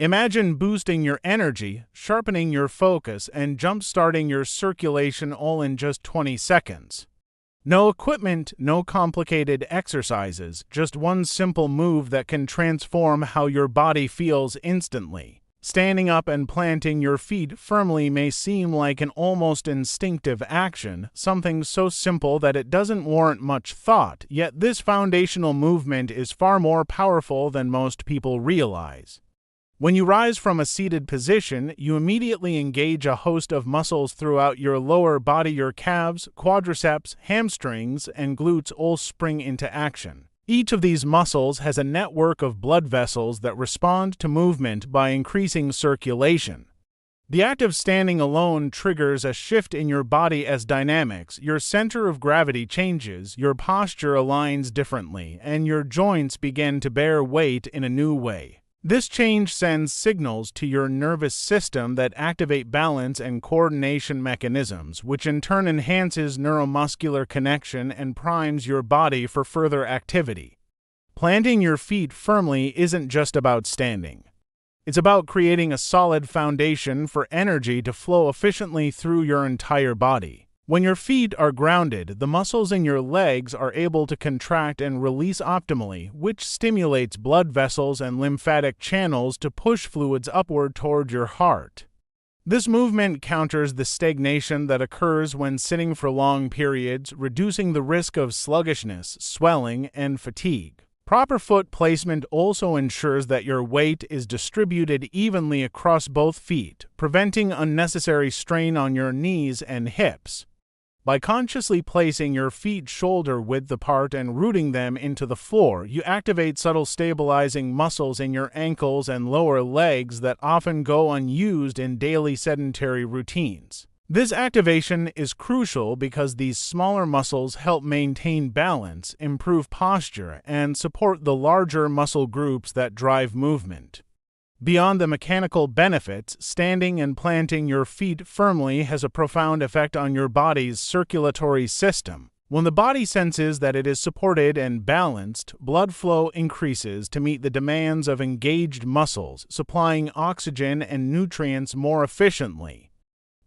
Imagine boosting your energy, sharpening your focus, and jump-starting your circulation all in just 20 seconds. No equipment, no complicated exercises, just one simple move that can transform how your body feels instantly. Standing up and planting your feet firmly may seem like an almost instinctive action, something so simple that it doesn't warrant much thought, yet this foundational movement is far more powerful than most people realize. When you rise from a seated position, you immediately engage a host of muscles throughout your lower body. Your calves, quadriceps, hamstrings, and glutes all spring into action. Each of these muscles has a network of blood vessels that respond to movement by increasing circulation. The act of standing alone triggers a shift in your body as dynamics. Your center of gravity changes, your posture aligns differently, and your joints begin to bear weight in a new way. This change sends signals to your nervous system that activate balance and coordination mechanisms, which in turn enhances neuromuscular connection and primes your body for further activity. Planting your feet firmly isn't just about standing. It's about creating a solid foundation for energy to flow efficiently through your entire body. When your feet are grounded, the muscles in your legs are able to contract and release optimally, which stimulates blood vessels and lymphatic channels to push fluids upward toward your heart. This movement counters the stagnation that occurs when sitting for long periods, reducing the risk of sluggishness, swelling, and fatigue. Proper foot placement also ensures that your weight is distributed evenly across both feet, preventing unnecessary strain on your knees and hips. By consciously placing your feet shoulder-width apart and rooting them into the floor, you activate subtle stabilizing muscles in your ankles and lower legs that often go unused in daily sedentary routines. This activation is crucial because these smaller muscles help maintain balance, improve posture, and support the larger muscle groups that drive movement. Beyond the mechanical benefits, standing and planting your feet firmly has a profound effect on your body's circulatory system. When the body senses that it is supported and balanced, blood flow increases to meet the demands of engaged muscles, supplying oxygen and nutrients more efficiently.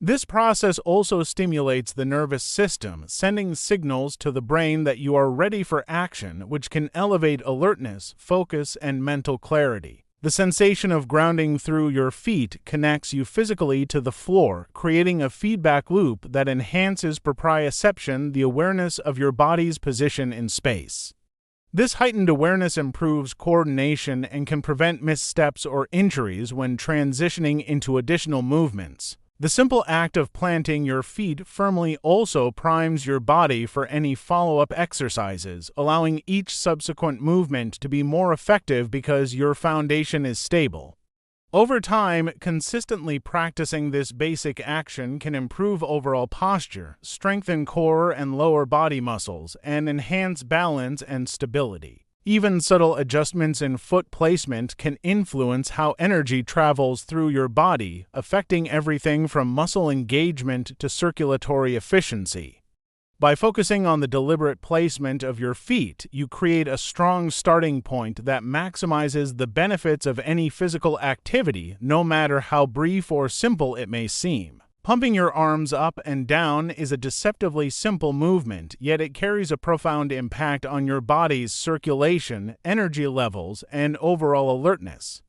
This process also stimulates the nervous system, sending signals to the brain that you are ready for action, which can elevate alertness, focus, and mental clarity. The sensation of grounding through your feet connects you physically to the floor, creating a feedback loop that enhances proprioception, the awareness of your body's position in space. This heightened awareness improves coordination and can prevent missteps or injuries when transitioning into additional movements. The simple act of planting your feet firmly also primes your body for any follow-up exercises, allowing each subsequent movement to be more effective because your foundation is stable. Over time, consistently practicing this basic action can improve overall posture, strengthen core and lower body muscles, and enhance balance and stability. Even subtle adjustments in foot placement can influence how energy travels through your body, affecting everything from muscle engagement to circulatory efficiency. By focusing on the deliberate placement of your feet, you create a strong starting point that maximizes the benefits of any physical activity, no matter how brief or simple it may seem. Pumping your arms up and down is a deceptively simple movement, yet it carries a profound impact on your body's circulation, energy levels, and overall alertness.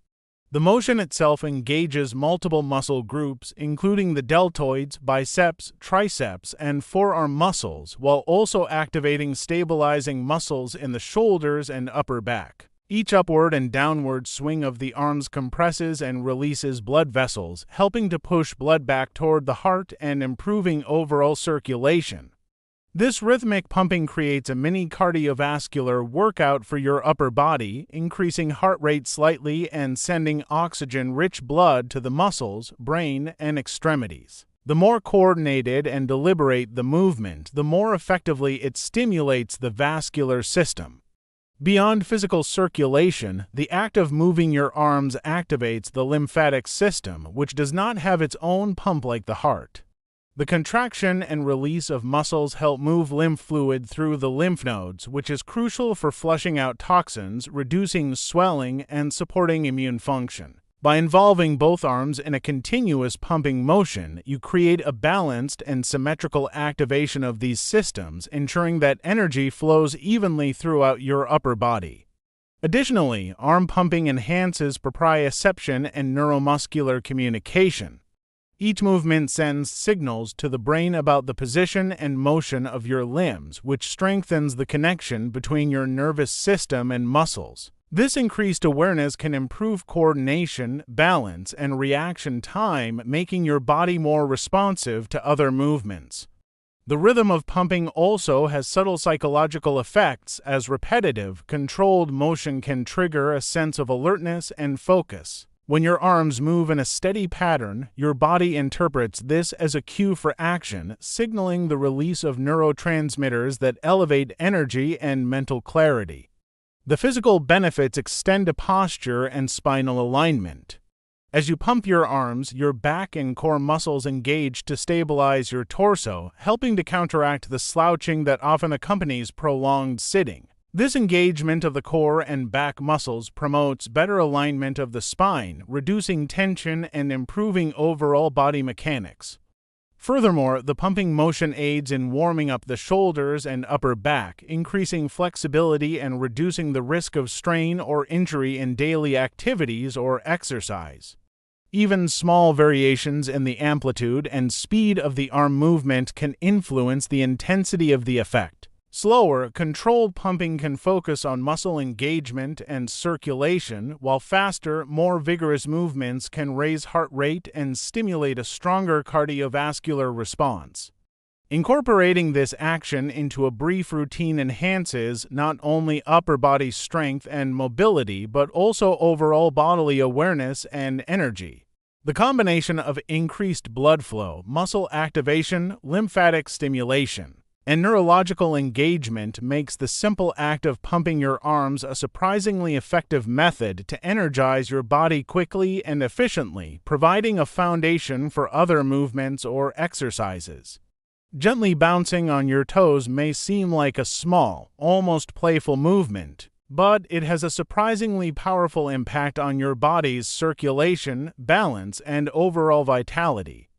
The motion itself engages multiple muscle groups, including the deltoids, biceps, triceps, and forearm muscles, while also activating stabilizing muscles in the shoulders and upper back. Each upward and downward swing of the arms compresses and releases blood vessels, helping to push blood back toward the heart and improving overall circulation. This rhythmic pumping creates a mini cardiovascular workout for your upper body, increasing heart rate slightly and sending oxygen-rich blood to the muscles, brain, and extremities. The more coordinated and deliberate the movement, the more effectively it stimulates the vascular system. Beyond physical circulation, the act of moving your arms activates the lymphatic system, which does not have its own pump like the heart. The contraction and release of muscles help move lymph fluid through the lymph nodes, which is crucial for flushing out toxins, reducing swelling, and supporting immune function. By involving both arms in a continuous pumping motion, you create a balanced and symmetrical activation of these systems, ensuring that energy flows evenly throughout your upper body. Additionally, arm pumping enhances proprioception and neuromuscular communication. Each movement sends signals to the brain about the position and motion of your limbs, which strengthens the connection between your nervous system and muscles. This increased awareness can improve coordination, balance, and reaction time, making your body more responsive to other movements. The rhythm of pumping also has subtle psychological effects, as repetitive, controlled motion can trigger a sense of alertness and focus. When your arms move in a steady pattern, your body interprets this as a cue for action, signaling the release of neurotransmitters that elevate energy and mental clarity. The physical benefits extend to posture and spinal alignment. As you pump your arms, your back and core muscles engage to stabilize your torso, helping to counteract the slouching that often accompanies prolonged sitting. This engagement of the core and back muscles promotes better alignment of the spine, reducing tension and improving overall body mechanics. Furthermore, the pumping motion aids in warming up the shoulders and upper back, increasing flexibility and reducing the risk of strain or injury in daily activities or exercise. Even small variations in the amplitude and speed of the arm movement can influence the intensity of the effect. Slower, controlled pumping can focus on muscle engagement and circulation, while faster, more vigorous movements can raise heart rate and stimulate a stronger cardiovascular response. Incorporating this action into a brief routine enhances not only upper body strength and mobility, but also overall bodily awareness and energy. The combination of increased blood flow, muscle activation, lymphatic stimulation, and neurological engagement makes the simple act of pumping your arms a surprisingly effective method to energize your body quickly and efficiently, providing a foundation for other movements or exercises. Gently bouncing on your toes may seem like a small, almost playful movement, but it has a surprisingly powerful impact on your body's circulation, balance, and overall vitality.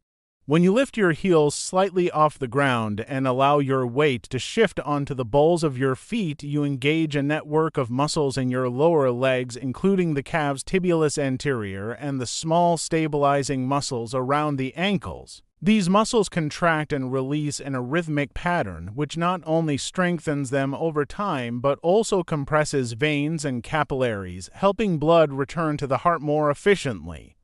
When you lift your heels slightly off the ground and allow your weight to shift onto the balls of your feet, you engage a network of muscles in your lower legs, including the calves tibialis anterior and the small stabilizing muscles around the ankles. These muscles contract and release in a rhythmic pattern, which not only strengthens them over time but also compresses veins and capillaries, helping blood return to the heart more efficiently.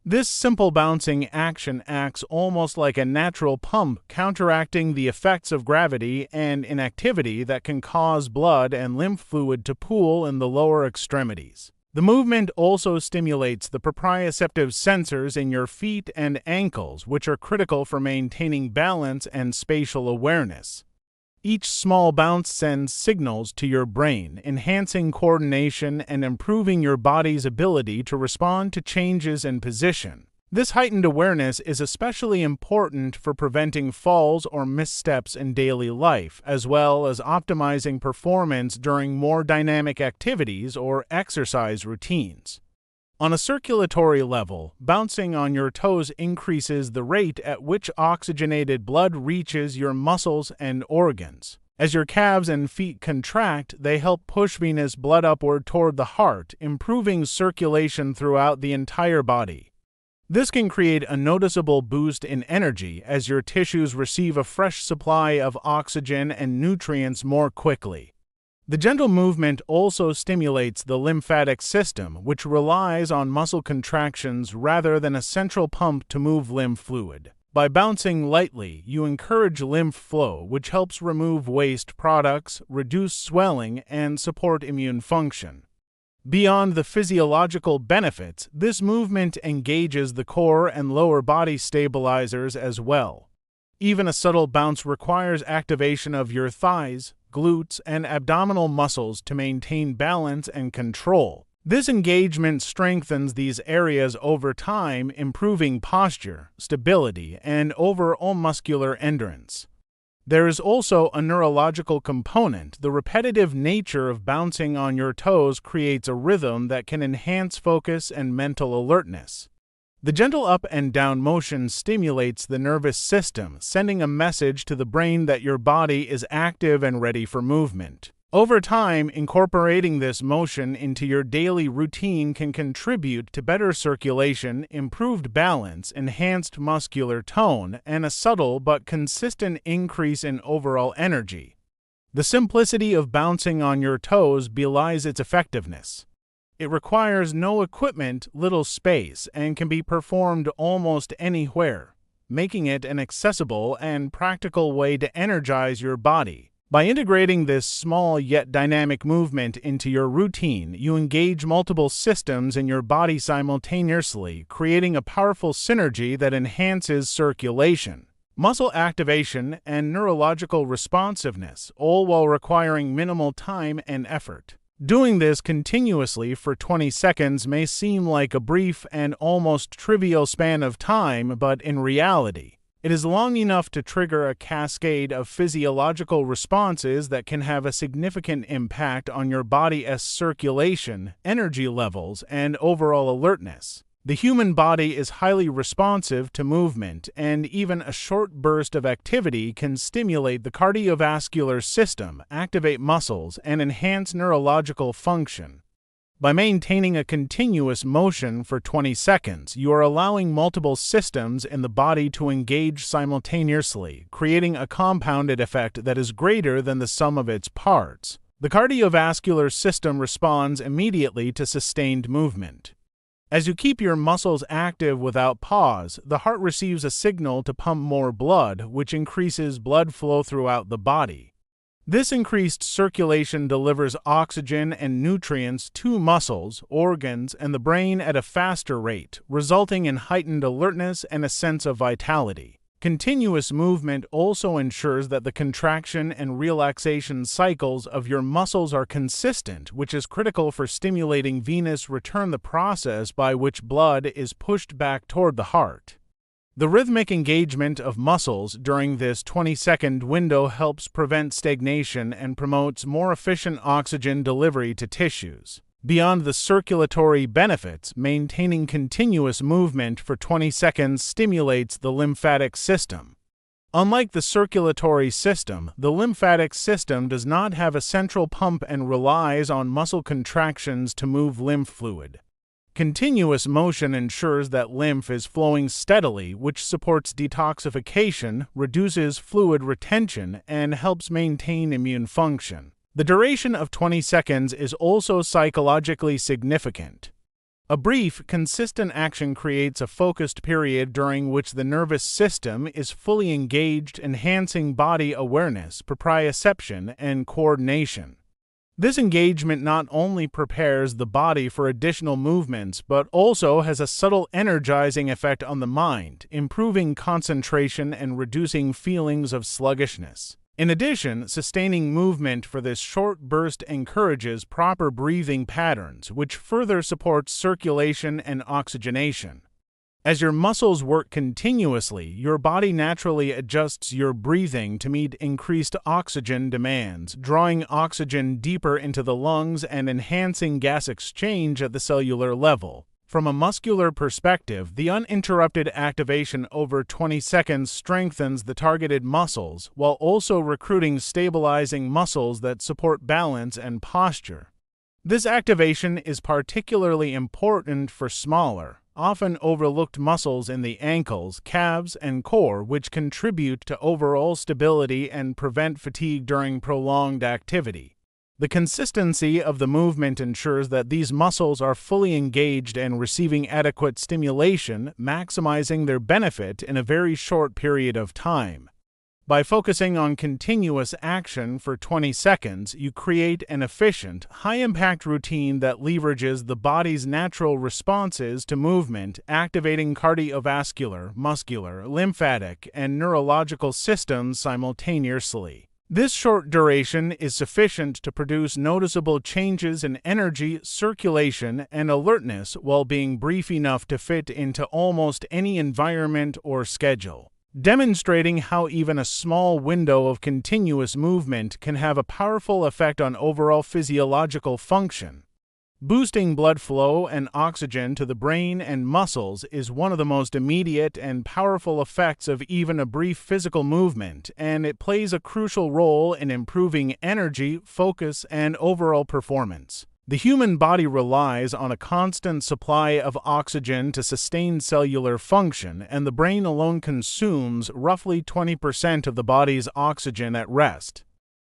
This simple bouncing action acts almost like a natural pump, counteracting the effects of gravity and inactivity that can cause blood and lymph fluid to pool in the lower extremities. The movement also stimulates the proprioceptive sensors in your feet and ankles, which are critical for maintaining balance and spatial awareness. Each small bounce sends signals to your brain, enhancing coordination and improving your body's ability to respond to changes in position. This heightened awareness is especially important for preventing falls or missteps in daily life, as well as optimizing performance during more dynamic activities or exercise routines. On a circulatory level, bouncing on your toes increases the rate at which oxygenated blood reaches your muscles and organs. As your calves and feet contract, they help push venous blood upward toward the heart, improving circulation throughout the entire body. This can create a noticeable boost in energy as your tissues receive a fresh supply of oxygen and nutrients more quickly. The gentle movement also stimulates the lymphatic system, which relies on muscle contractions rather than a central pump to move lymph fluid. By bouncing lightly, you encourage lymph flow, which helps remove waste products, reduce swelling, and support immune function. Beyond the physiological benefits, this movement engages the core and lower body stabilizers as well. Even a subtle bounce requires activation of your thighs, glutes, and abdominal muscles to maintain balance and control. This engagement strengthens these areas over time, improving posture, stability, and overall muscular endurance. There is also a neurological component. The repetitive nature of bouncing on your toes creates a rhythm that can enhance focus and mental alertness. The gentle up and down motion stimulates the nervous system, sending a message to the brain that your body is active and ready for movement. Over time, incorporating this motion into your daily routine can contribute to better circulation, improved balance, enhanced muscular tone, and a subtle but consistent increase in overall energy. The simplicity of bouncing on your toes belies its effectiveness. It requires no equipment, little space, and can be performed almost anywhere, making it an accessible and practical way to energize your body. By integrating this small yet dynamic movement into your routine, you engage multiple systems in your body simultaneously, creating a powerful synergy that enhances circulation, muscle activation, and neurological responsiveness, all while requiring minimal time and effort. Doing this continuously for 20 seconds may seem like a brief and almost trivial span of time, but in reality, it is long enough to trigger a cascade of physiological responses that can have a significant impact on your body's circulation, energy levels, and overall alertness. The human body is highly responsive to movement, and even a short burst of activity can stimulate the cardiovascular system, activate muscles, and enhance neurological function. By maintaining a continuous motion for 20 seconds, you are allowing multiple systems in the body to engage simultaneously, creating a compounded effect that is greater than the sum of its parts. The cardiovascular system responds immediately to sustained movement. As you keep your muscles active without pause, the heart receives a signal to pump more blood, which increases blood flow throughout the body. This increased circulation delivers oxygen and nutrients to muscles, organs, and the brain at a faster rate, resulting in heightened alertness and a sense of vitality. Continuous movement also ensures that the contraction and relaxation cycles of your muscles are consistent, which is critical for stimulating venous return, the process by which blood is pushed back toward the heart. The rhythmic engagement of muscles during this 20-second window helps prevent stagnation and promotes more efficient oxygen delivery to tissues. Beyond the circulatory benefits, maintaining continuous movement for 20 seconds stimulates the lymphatic system. Unlike the circulatory system, the lymphatic system does not have a central pump and relies on muscle contractions to move lymph fluid. Continuous motion ensures that lymph is flowing steadily, which supports detoxification, reduces fluid retention, and helps maintain immune function. The duration of 20 seconds is also psychologically significant. A brief, consistent action creates a focused period during which the nervous system is fully engaged, enhancing body awareness, proprioception, and coordination. This engagement not only prepares the body for additional movements, but also has a subtle energizing effect on the mind, improving concentration and reducing feelings of sluggishness. In addition, sustaining movement for this short burst encourages proper breathing patterns, which further supports circulation and oxygenation. As your muscles work continuously, your body naturally adjusts your breathing to meet increased oxygen demands, drawing oxygen deeper into the lungs and enhancing gas exchange at the cellular level. From a muscular perspective, the uninterrupted activation over 20 seconds strengthens the targeted muscles, while also recruiting stabilizing muscles that support balance and posture. This activation is particularly important for smaller, often overlooked muscles in the ankles, calves, and core, which contribute to overall stability and prevent fatigue during prolonged activity. The consistency of the movement ensures that these muscles are fully engaged and receiving adequate stimulation, maximizing their benefit in a very short period of time. By focusing on continuous action for 20 seconds, you create an efficient, high-impact routine that leverages the body's natural responses to movement, activating cardiovascular, muscular, lymphatic, and neurological systems simultaneously. This short duration is sufficient to produce noticeable changes in energy, circulation, and alertness while being brief enough to fit into almost any environment or schedule. demonstrating how even a small window of continuous movement can have a powerful effect on overall physiological function. Boosting blood flow and oxygen to the brain and muscles is one of the most immediate and powerful effects of even a brief physical movement, and it plays a crucial role in improving energy, focus, and overall performance. The human body relies on a constant supply of oxygen to sustain cellular function, and the brain alone consumes roughly 20% of the body's oxygen at rest.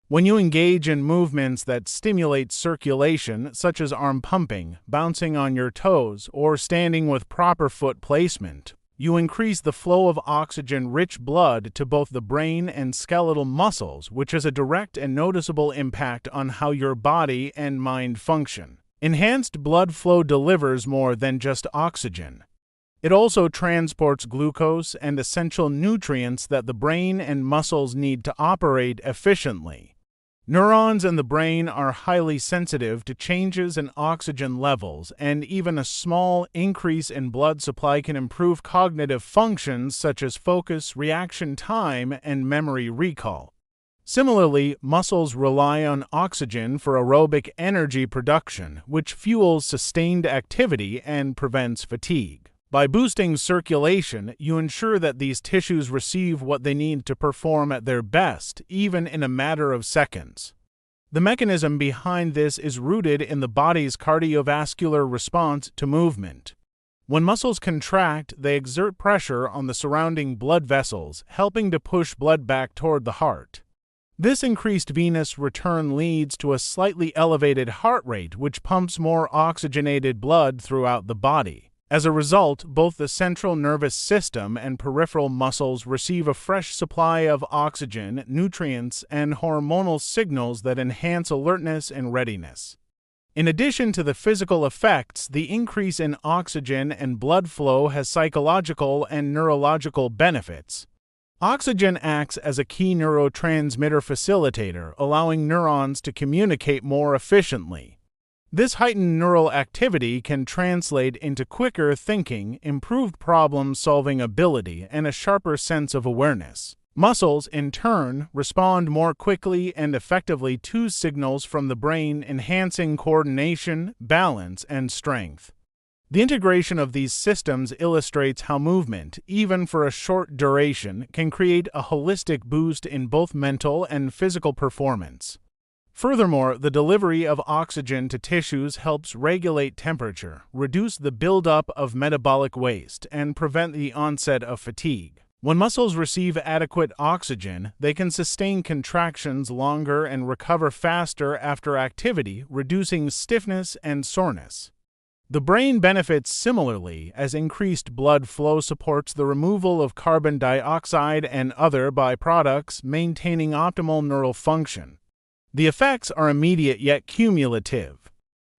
When you engage in movements that stimulate circulation, such as arm pumping, bouncing on your toes, or standing with proper foot placement, you increase the flow of oxygen-rich blood to both the brain and skeletal muscles, which has a direct and noticeable impact on how your body and mind function. Enhanced blood flow delivers more than just oxygen. It also transports glucose and essential nutrients that the brain and muscles need to operate efficiently. Neurons in the brain are highly sensitive to changes in oxygen levels, and even a small increase in blood supply can improve cognitive functions such as focus, reaction time, and memory recall. Similarly, muscles rely on oxygen for aerobic energy production, which fuels sustained activity and prevents fatigue. By boosting circulation, you ensure that these tissues receive what they need to perform at their best, even in a matter of seconds. The mechanism behind this is rooted in the body's cardiovascular response to movement. When muscles contract, they exert pressure on the surrounding blood vessels, helping to push blood back toward the heart. This increased venous return leads to a slightly elevated heart rate, which pumps more oxygenated blood throughout the body. As a result, both the central nervous system and peripheral muscles receive a fresh supply of oxygen, nutrients, and hormonal signals that enhance alertness and readiness. In addition to the physical effects, the increase in oxygen and blood flow has psychological and neurological benefits. Oxygen acts as a key neurotransmitter facilitator, allowing neurons to communicate more efficiently. This heightened neural activity can translate into quicker thinking, improved problem-solving ability, and a sharper sense of awareness. Muscles, in turn, respond more quickly and effectively to signals from the brain, enhancing coordination, balance, and strength. The integration of these systems illustrates how movement, even for a short duration, can create a holistic boost in both mental and physical performance. Furthermore, the delivery of oxygen to tissues helps regulate temperature, reduce the buildup of metabolic waste, and prevent the onset of fatigue. When muscles receive adequate oxygen, they can sustain contractions longer and recover faster after activity, reducing stiffness and soreness. The brain benefits similarly, as increased blood flow supports the removal of carbon dioxide and other byproducts, maintaining optimal neural function. The effects are immediate yet cumulative.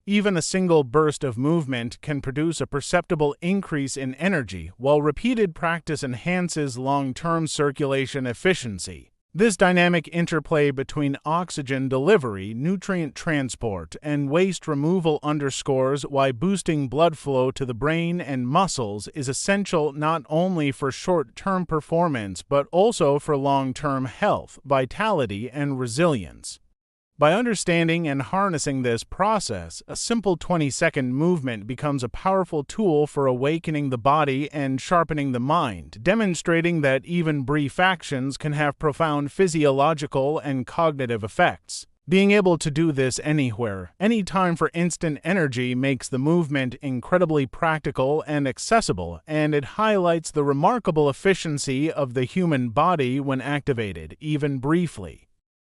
Even a single burst of movement can produce a perceptible increase in energy, while repeated practice enhances long-term circulation efficiency. This dynamic interplay between oxygen delivery, nutrient transport, and waste removal underscores why boosting blood flow to the brain and muscles is essential not only for short-term performance but also for long-term health, vitality, and resilience. By understanding and harnessing this process, a simple 20-second movement becomes a powerful tool for awakening the body and sharpening the mind, demonstrating that even brief actions can have profound physiological and cognitive effects. Being able to do this anywhere, anytime for instant energy makes the movement incredibly practical and accessible, and it highlights the remarkable efficiency of the human body when activated, even briefly.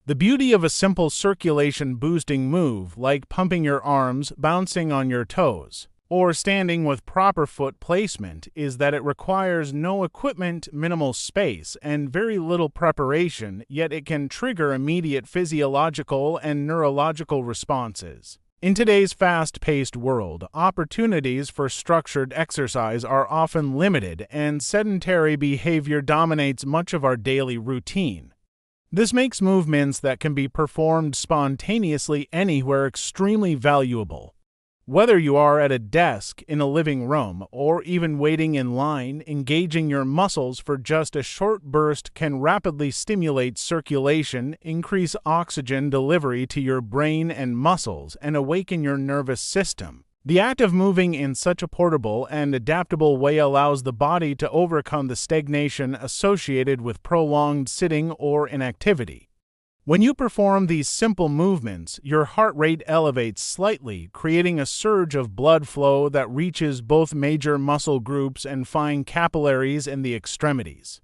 The beauty of a simple circulation-boosting move, like pumping your arms, bouncing on your toes, or standing with proper foot placement, is that it requires no equipment, minimal space, and very little preparation, yet it can trigger immediate physiological and neurological responses. In today's fast-paced world, opportunities for structured exercise are often limited, and sedentary behavior dominates much of our daily routine. This makes movements that can be performed spontaneously anywhere extremely valuable. Whether you are at a desk, in a living room, or even waiting in line, engaging your muscles for just a short burst can rapidly stimulate circulation, increase oxygen delivery to your brain and muscles, and awaken your nervous system. The act of moving in such a portable and adaptable way allows the body to overcome the stagnation associated with prolonged sitting or inactivity. When you perform these simple movements, your heart rate elevates slightly, creating a surge of blood flow that reaches both major muscle groups and fine capillaries in the extremities.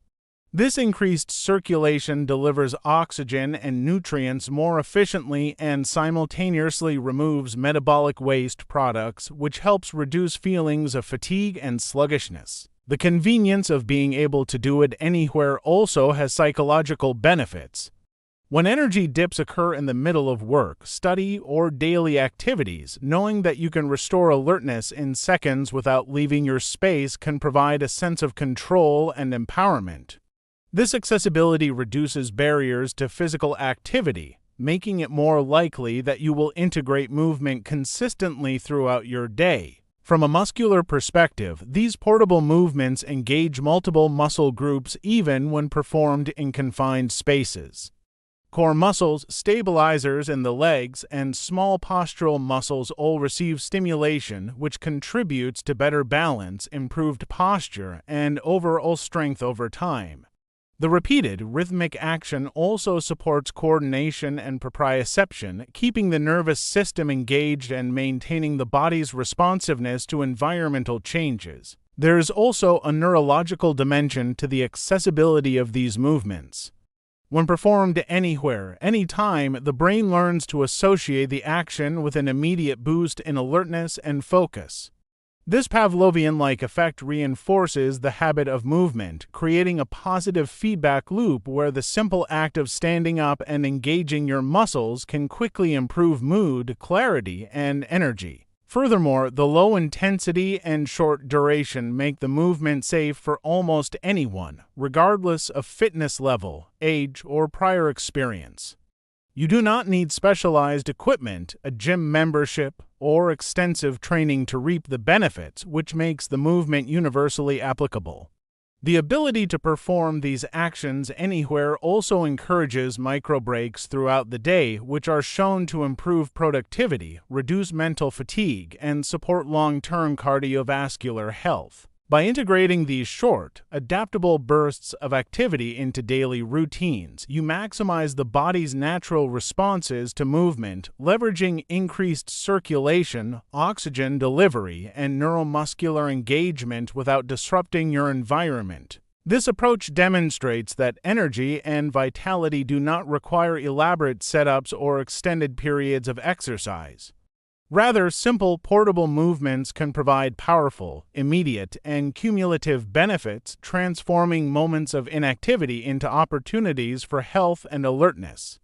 This increased circulation delivers oxygen and nutrients more efficiently and simultaneously removes metabolic waste products, which helps reduce feelings of fatigue and sluggishness. The convenience of being able to do it anywhere also has psychological benefits. When energy dips occur in the middle of work, study, or daily activities, knowing that you can restore alertness in seconds without leaving your space can provide a sense of control and empowerment. This accessibility reduces barriers to physical activity, making it more likely that you will integrate movement consistently throughout your day. From a muscular perspective, these portable movements engage multiple muscle groups even when performed in confined spaces. Core muscles, stabilizers in the legs, and small postural muscles all receive stimulation, which contributes to better balance, improved posture, and overall strength over time. The repeated rhythmic action also supports coordination and proprioception, keeping the nervous system engaged and maintaining the body's responsiveness to environmental changes. There is also a neurological dimension to the accessibility of these movements. When performed anywhere, anytime, the brain learns to associate the action with an immediate boost in alertness and focus. This Pavlovian-like effect reinforces the habit of movement, creating a positive feedback loop where the simple act of standing up and engaging your muscles can quickly improve mood, clarity, and energy. Furthermore, the low intensity and short duration make the movement safe for almost anyone, regardless of fitness level, age, or prior experience. You do not need specialized equipment, a gym membership, or extensive training to reap the benefits, which makes the movement universally applicable. The ability to perform these actions anywhere also encourages micro breaks throughout the day, which are shown to improve productivity, reduce mental fatigue, and support long-term cardiovascular health. By integrating these short, adaptable bursts of activity into daily routines, you maximize the body's natural responses to movement, leveraging increased circulation, oxygen delivery, and neuromuscular engagement without disrupting your environment. This approach demonstrates that energy and vitality do not require elaborate setups or extended periods of exercise. Rather, simple, portable movements can provide powerful, immediate, and cumulative benefits, transforming moments of inactivity into opportunities for health and alertness.